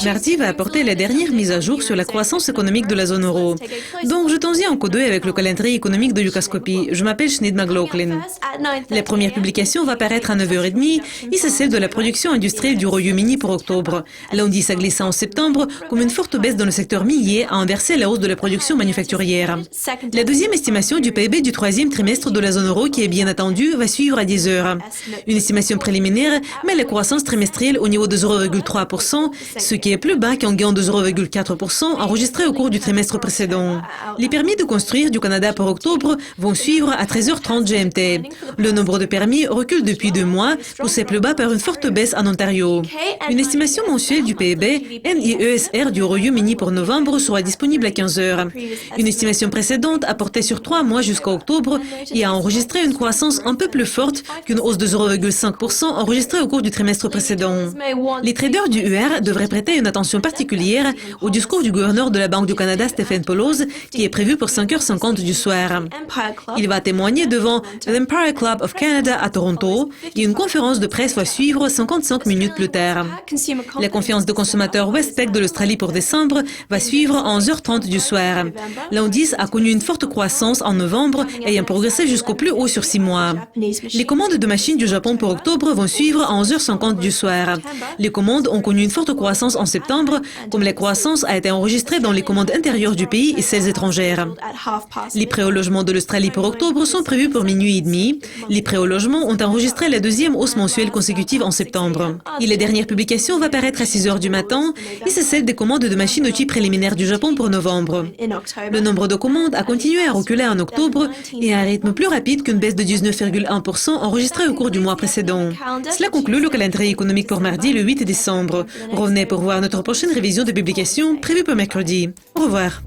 Mardi va apporter les dernières mises à jour sur la croissance économique de la zone euro. Donc, jetons-y un coup d'œil avec le calendrier économique de Yucascopy. Je m'appelle Sinead McLaughlin. La première publication va paraître à 9h30 et c'est celle de la production industrielle du Royaume-Uni pour octobre. L'indice a glissé en septembre comme une forte baisse dans le secteur minier a inversé la hausse de la production manufacturière. La deuxième estimation du PIB du troisième trimestre de la zone euro qui est bien attendue va suivre à 10h. Une estimation préliminaire met la croissance trimestrielle au niveau de 0,3%, ce qui est plus bas qu'un gain de 0,4% enregistré au cours du trimestre précédent. Les permis de construire du Canada pour octobre vont suivre à 13h30 GMT. Le nombre de permis recule depuis 2 mois, poussé plus bas par une forte baisse en Ontario. Une estimation mensuelle du PIB NIESR du Royaume-Uni pour novembre sera disponible à 15h. Une estimation précédente a porté sur 3 mois jusqu'à octobre et a enregistré une croissance un peu plus forte qu'une hausse de 0,5% enregistrée au cours du trimestre précédent. Les traders du UR devraient prêter une attention particulière au discours du gouverneur de la Banque du Canada, Stephen Poloz, qui est prévu pour 5h50 du soir. Il va témoigner devant l'Empire Club of Canada à Toronto et une conférence de presse va suivre 55 minutes plus tard. La confiance de consommateurs Westpac de l'Australie pour décembre va suivre à 11h30 du soir. L'indice a connu une forte croissance en novembre ayant progressé jusqu'au plus haut sur 6 mois. Les commandes de machines du Japon pour octobre vont suivre à 11h50 du soir. Les commandes ont connu une forte croissance en septembre, comme la croissance a été enregistrée dans les commandes intérieures du pays et celles étrangères. Les prêts au logement de l'Australie pour octobre sont prévus pour minuit et demi. Les prêts au logement ont enregistré la deuxième hausse mensuelle consécutive en septembre. Et la dernière publication va paraître à 6h du matin et c'est celle des commandes de machines outils préliminaires du Japon pour novembre. Le nombre de commandes a continué à reculer en octobre et à un rythme plus rapide qu'une baisse de 19,1% enregistrée au cours du mois précédent. Cela conclut le calendrier économique pour mardi, le 8 décembre. Revenez pour voir notre prochaine révision de publication prévue pour mercredi. Au revoir.